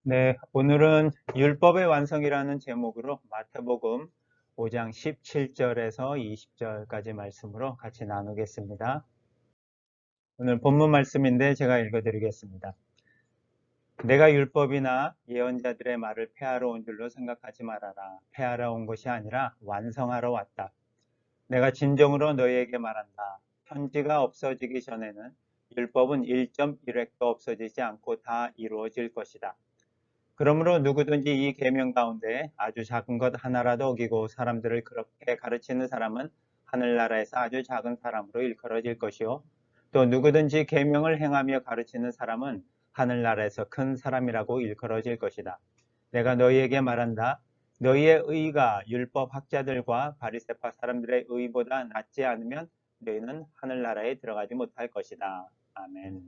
네, 오늘은 율법의 완성이라는 제목으로 마태복음 5장 17절에서 20절까지 말씀으로 같이 나누겠습니다. 오늘 본문 말씀인데 제가 읽어드리겠습니다. 내가 율법이나 예언자들의 말을 폐하러 온 줄로 생각하지 말아라. 폐하러 온 것이 아니라 완성하러 왔다. 내가 진정으로 너희에게 말한다. 편지가 없어지기 전에는 율법은 1.1획도 없어지지 않고 다 이루어질 것이다. 그러므로 누구든지 이 계명 가운데 아주 작은 것 하나라도 어기고 사람들을 그렇게 가르치는 사람은 하늘나라에서 아주 작은 사람으로 일컬어질 것이요. 또 누구든지 계명을 행하며 가르치는 사람은 하늘나라에서 큰 사람이라고 일컬어질 것이다. 내가 너희에게 말한다. 너희의 의가 율법 학자들과 바리새파 사람들의 의보다 낫지 않으면 너희는 하늘나라에 들어가지 못할 것이다. 아멘.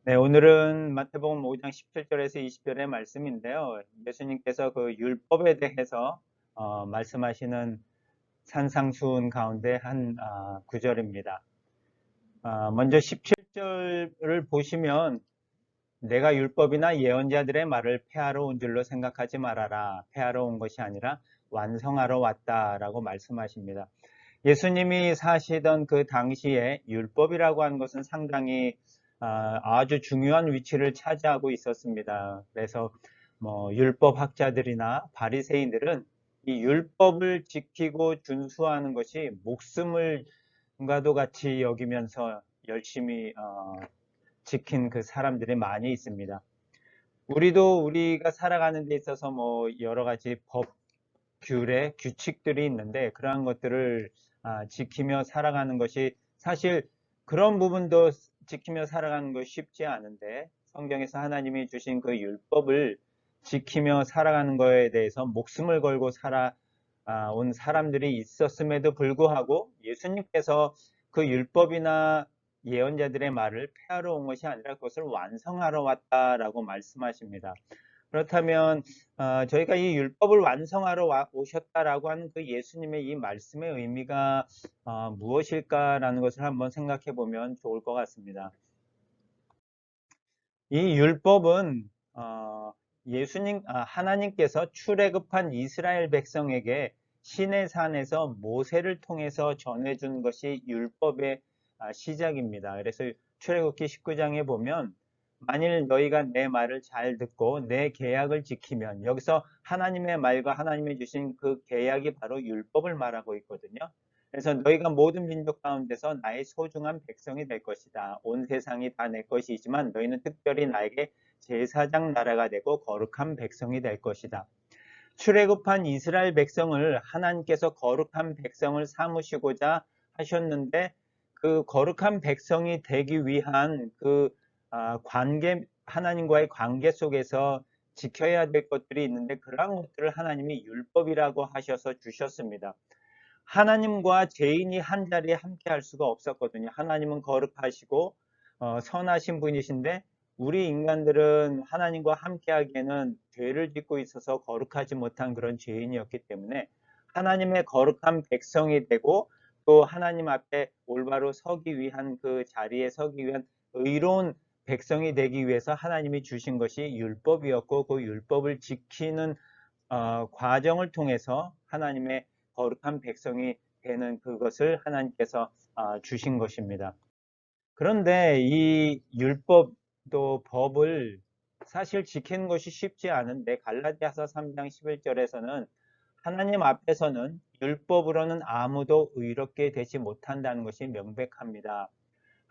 네, 오늘은 마태복음 5장 17절에서 20절의 말씀인데요. 예수님께서 그 율법에 대해서 말씀하시는 산상수훈 가운데 한 구절입니다. 먼저 17절을 보시면 내가 율법이나 예언자들의 말을 폐하러 온 줄로 생각하지 말아라. 폐하러 온 것이 아니라 완성하러 왔다라고 말씀하십니다. 예수님이 사시던 그 당시에 율법이라고 하는 것은 상당히 아주 중요한 위치를 차지하고 있었습니다. 그래서 뭐 율법학자들이나 바리새인들은 이 율법을 지키고 준수하는 것이 목숨을과도 같이 여기면서 열심히 지킨 그 사람들이 많이 있습니다. 우리가 살아가는 데 있어서 뭐 여러 가지 법, 규례, 규칙들이 있는데 그러한 것들을 지키며 살아가는 것이 사실 그런 부분도 지키며 살아가는 것이 쉽지 않은데 성경에서 하나님이 주신 그 율법을 지키며 살아가는 것에 대해서 목숨을 걸고 살아온 사람들이 있었음에도 불구하고 예수님께서 그 율법이나 예언자들의 말을 폐하러 온 것이 아니라 그것을 완성하러 왔다라고 말씀하십니다. 그렇다면 저희가 이 율법을 완성하러 오셨다라고 하는 그 예수님의 이 말씀의 의미가 무엇일까라는 것을 한번 생각해 보면 좋을 것 같습니다. 이 율법은 하나님께서 출애굽한 이스라엘 백성에게 시내산에서 모세를 통해서 전해준 것이 율법의 시작입니다. 그래서 출애굽기 19장에 보면 만일 너희가 내 말을 잘 듣고 내 계약을 지키면, 여기서 하나님의 말과 하나님이 주신 그 계약이 바로 율법을 말하고 있거든요. 그래서 너희가 모든 민족 가운데서 나의 소중한 백성이 될 것이다. 온 세상이 다 내 것이지만 너희는 특별히 나에게 제사장 나라가 되고 거룩한 백성이 될 것이다. 출애굽한 이스라엘 백성을 하나님께서 거룩한 백성을 삼으시고자 하셨는데 그 거룩한 백성이 되기 위한 그 하나님과의 관계 속에서 지켜야 될 것들이 있는데 그러한 것들을 하나님이 율법이라고 하셔서 주셨습니다. 하나님과 죄인이 한 자리에 함께 할 수가 없었거든요. 하나님은 거룩하시고 선하신 분이신데 우리 인간들은 하나님과 함께 하기에는 죄를 짓고 있어서 거룩하지 못한 그런 죄인이었기 때문에 하나님의 거룩한 백성이 되고 또 하나님 앞에 올바로 서기 위한 그 자리에 서기 위한 의로운 백성이 되기 위해서 하나님이 주신 것이 율법이었고 그 율법을 지키는 과정을 통해서 하나님의 거룩한 백성이 되는 그것을 하나님께서 주신 것입니다. 그런데 이 율법도 법을 사실 지키는 것이 쉽지 않은데 갈라디아서 3장 11절에서는 하나님 앞에서는 율법으로는 아무도 의롭게 되지 못한다는 것이 명백합니다.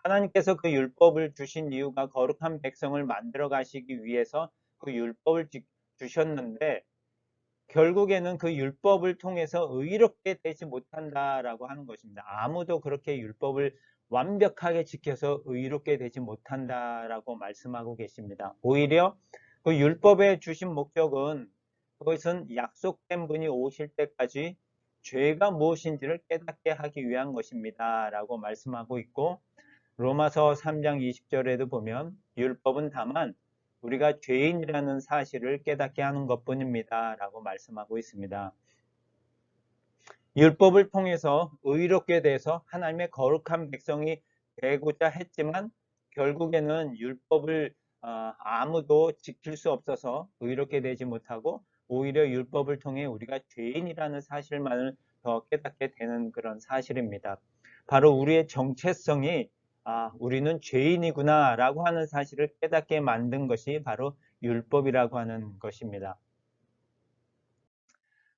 하나님께서 그 율법을 주신 이유가 거룩한 백성을 만들어 가시기 위해서 그 율법을 주셨는데 결국에는 그 율법을 통해서 의롭게 되지 못한다라고 하는 것입니다. 아무도 그렇게 율법을 완벽하게 지켜서 의롭게 되지 못한다라고 말씀하고 계십니다. 오히려 그 율법에 주신 목적은 그것은 약속된 분이 오실 때까지 죄가 무엇인지를 깨닫게 하기 위한 것입니다. 라고 말씀하고 있고 로마서 3장 20절에도 보면 율법은 다만 우리가 죄인이라는 사실을 깨닫게 하는 것뿐입니다. 라고 말씀하고 있습니다. 율법을 통해서 의롭게 돼서 하나님의 거룩한 백성이 되고자 했지만 결국에는 율법을 아무도 지킬 수 없어서 의롭게 되지 못하고 오히려 율법을 통해 우리가 죄인이라는 사실만을 더 깨닫게 되는 그런 사실입니다. 바로 우리의 정체성이 우리는 죄인이구나 라고 하는 사실을 깨닫게 만든 것이 바로 율법이라고 하는 것입니다.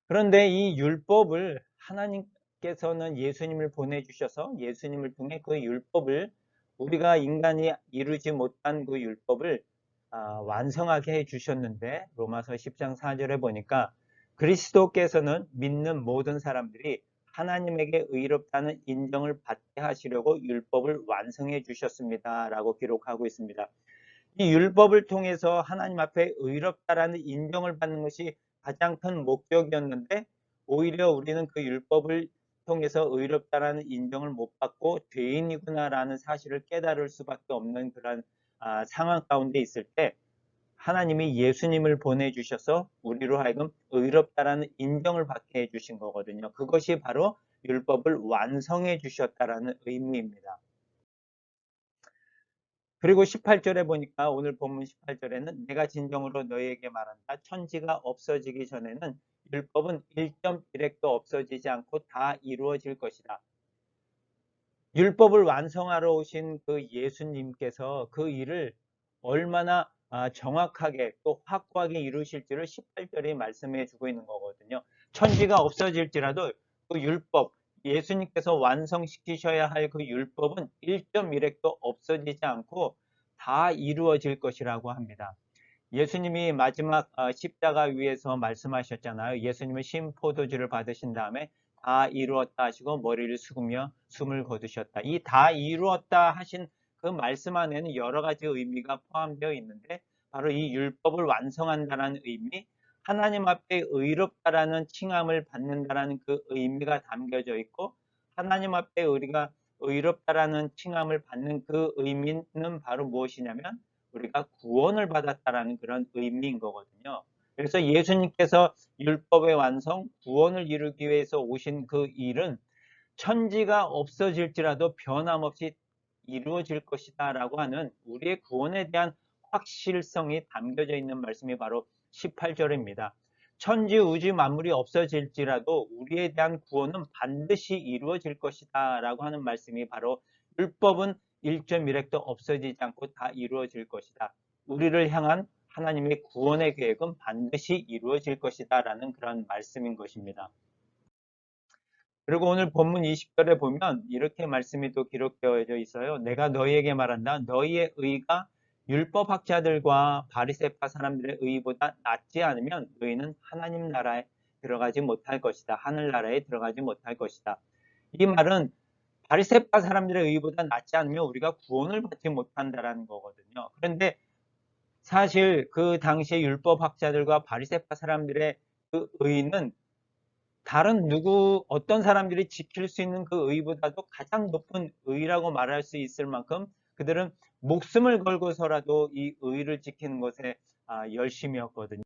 그런데 이 율법을 하나님께서는 예수님을 보내주셔서 예수님을 통해 그 율법을 우리가 인간이 이루지 못한 그 율법을 완성하게 해주셨는데 로마서 10장 4절에 보니까 그리스도께서는 믿는 모든 사람들이 하나님에게 의롭다는 인정을 받게 하시려고 율법을 완성해 주셨습니다 라고 기록하고 있습니다. 이 율법을 통해서 하나님 앞에 의롭다라는 인정을 받는 것이 가장 큰 목적이었는데 오히려 우리는 그 율법을 통해서 의롭다라는 인정을 못 받고 죄인이구나라는 사실을 깨달을 수밖에 없는 그런 상황 가운데 있을 때 하나님이 예수님을 보내주셔서 우리로 하여금 의롭다라는 인정을 받게 해주신 거거든요. 그것이 바로 율법을 완성해 주셨다라는 의미입니다. 그리고 18절에 보니까 오늘 본문 18절에는 내가 진정으로 너희에게 말한다. 천지가 없어지기 전에는 율법은 1.1획도 없어지지 않고 다 이루어질 것이다. 율법을 완성하러 오신 그 예수님께서 그 일을 얼마나 정확하게 또 확고하게 이루실지를 18절에 말씀해 주고 있는 거거든요. 천지가 없어질지라도 그 율법, 예수님께서 완성시키셔야 할 그 율법은 1.1획도 없어지지 않고 다 이루어질 것이라고 합니다. 예수님이 마지막 십자가 위에서 말씀하셨잖아요. 예수님은 신포도주를 받으신 다음에 다 이루었다 하시고 머리를 숙이며 숨을 거두셨다. 이 다 이루었다 하신 그 말씀 안에는 여러 가지 의미가 포함되어 있는데 바로 이 율법을 완성한다는 의미, 하나님 앞에 의롭다라는 칭함을 받는다라는 그 의미가 담겨져 있고 하나님 앞에 우리가 의롭다라는 칭함을 받는 그 의미는 바로 무엇이냐면 우리가 구원을 받았다라는 그런 의미인 거거든요. 그래서 예수님께서 율법의 완성, 구원을 이루기 위해서 오신 그 일은 천지가 없어질지라도 변함없이 이루어질 것이다 라고 하는 우리의 구원에 대한 확실성이 담겨져 있는 말씀이 바로 18절입니다. 천지 우주 만물이 없어질지라도 우리에 대한 구원은 반드시 이루어질 것이다 라고 하는 말씀이 바로 율법은 1.1획도 없어지지 않고 다 이루어질 것이다. 우리를 향한 하나님의 구원의 계획은 반드시 이루어질 것이다 라는 그런 말씀인 것입니다. 그리고 오늘 본문 20절에 보면 이렇게 말씀이 또 기록되어 있어요. 내가 너희에게 말한다. 너희의 의가 율법학자들과 바리새파 사람들의 의보다 낫지 않으면 너희는 하나님 나라에 들어가지 못할 것이다. 하늘나라에 들어가지 못할 것이다. 이 말은 바리새파 사람들의 의보다 낫지 않으면 우리가 구원을 받지 못한다라는 거거든요. 그런데 사실 그 당시에 율법학자들과 바리새파 사람들의 그 의는 다른 어떤 사람들이 지킬 수 있는 그 의보다도 가장 높은 의라고 말할 수 있을 만큼 그들은 목숨을 걸고서라도 이 의를 지키는 것에 열심이었거든요.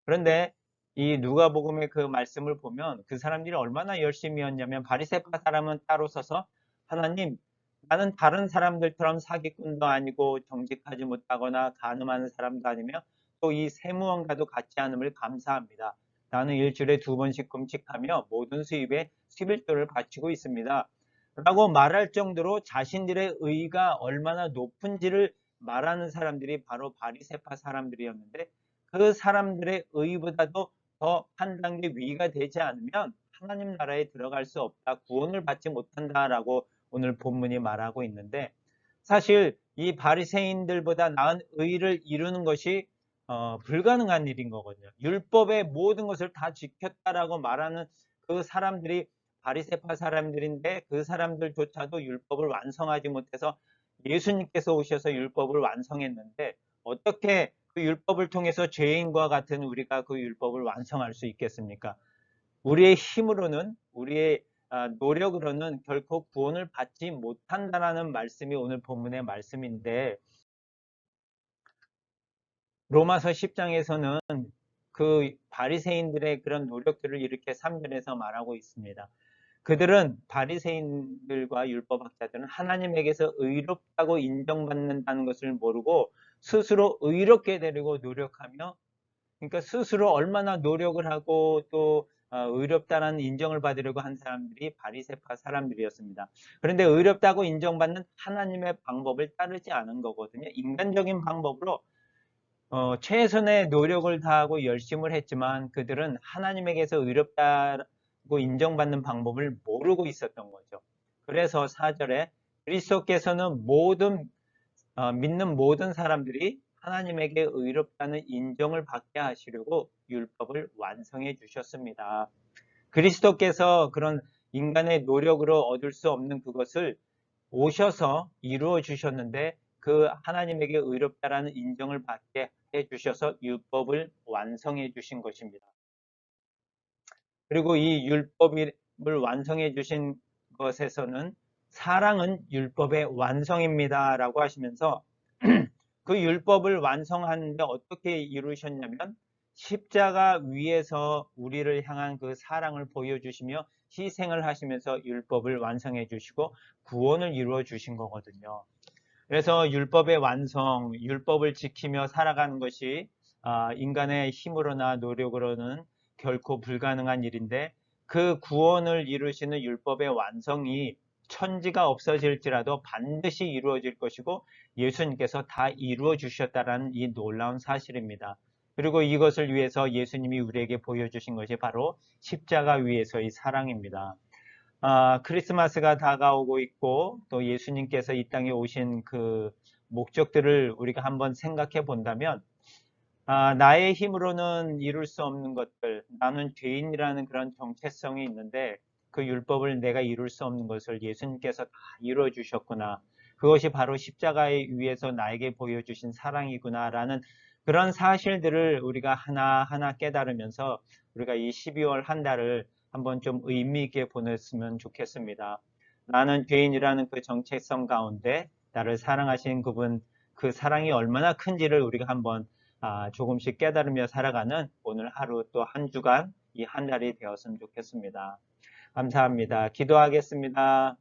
그런데 이 누가복음의 그 말씀을 보면 그 사람들이 얼마나 열심이었냐면 바리새파 사람은 따로 서서 하나님, 나는 다른 사람들처럼 사기꾼도 아니고 정직하지 못하거나 간음하는 사람도 아니며 또 이 세무원과도 같지 않음을 감사합니다. 나는 일주일에 2번씩 금식하며 모든 수입에 11조를 바치고 있습니다. 라고 말할 정도로 자신들의 의가 얼마나 높은지를 말하는 사람들이 바로 바리새파 사람들이었는데 그 사람들의 의보다도 더 한 단계 위가 되지 않으면 하나님 나라에 들어갈 수 없다. 구원을 받지 못한다라고 오늘 본문이 말하고 있는데 사실 이 바리새인들보다 나은 의를 이루는 것이 불가능한 일인 거거든요. 율법의 모든 것을 다 지켰다라고 말하는 그 사람들이 바리새파 사람들인데 그 사람들조차도 율법을 완성하지 못해서 예수님께서 오셔서 율법을 완성했는데 어떻게 그 율법을 통해서 죄인과 같은 우리가 그 율법을 완성할 수 있겠습니까? 우리의 힘으로는 우리의 노력으로는 결코 구원을 받지 못한다라는 말씀이 오늘 본문의 말씀인데 로마서 10장에서는 그 바리새인들의 그런 노력들을 이렇게 3절에서 말하고 있습니다. 그들은 바리새인들과 율법학자들은 하나님에게서 의롭다고 인정받는다는 것을 모르고 스스로 의롭게 되려고 노력하며, 그러니까 스스로 얼마나 노력을 하고 또 의롭다는 인정을 받으려고 한 사람들이 바리새파 사람들이었습니다. 그런데 의롭다고 인정받는 하나님의 방법을 따르지 않은 거거든요. 인간적인 방법으로 최선의 노력을 다하고 열심을 했지만 그들은 하나님에게서 의롭다고 인정받는 방법을 모르고 있었던 거죠. 그래서 4절에 그리스도께서는 믿는 모든 사람들이 하나님에게 의롭다는 인정을 받게 하시려고 율법을 완성해 주셨습니다. 그리스도께서 그런 인간의 노력으로 얻을 수 없는 그것을 오셔서 이루어 주셨는데 그 하나님에게 의롭다라는 인정을 받게 해 주셔서 율법을 완성해 주신 것입니다. 그리고 이 율법을 완성해 주신 것에서는 사랑은 율법의 완성입니다 라고 하시면서 그 율법을 완성하는데 어떻게 이루셨냐면 십자가 위에서 우리를 향한 그 사랑을 보여주시며 희생을 하시면서 율법을 완성해 주시고 구원을 이루어 주신 거거든요. 그래서 율법의 완성, 율법을 지키며 살아가는 것이 인간의 힘으로나 노력으로는 결코 불가능한 일인데 그 구원을 이루시는 율법의 완성이 천지가 없어질지라도 반드시 이루어질 것이고 예수님께서 다 이루어 주셨다라는 이 놀라운 사실입니다. 그리고 이것을 위해서 예수님이 우리에게 보여주신 것이 바로 십자가 위에서의 사랑입니다. 크리스마스가 다가오고 있고 또 예수님께서 이 땅에 오신 그 목적들을 우리가 한번 생각해 본다면 나의 힘으로는 이룰 수 없는 것들, 나는 죄인이라는 그런 정체성이 있는데 그 율법을 내가 이룰 수 없는 것을 예수님께서 다 이루어 주셨구나. 그것이 바로 십자가에 위에서 나에게 보여주신 사랑이구나라는 그런 사실들을 우리가 하나하나 깨달으면서 우리가 이 12월 한 달을 한번 좀 의미 있게 보냈으면 좋겠습니다. 나는 죄인이라는 그 정체성 가운데 나를 사랑하신 그분, 그 사랑이 얼마나 큰지를 우리가 한번 조금씩 깨달으며 살아가는 오늘 하루 또 한 주간 이 한 달이 되었으면 좋겠습니다. 감사합니다. 기도하겠습니다.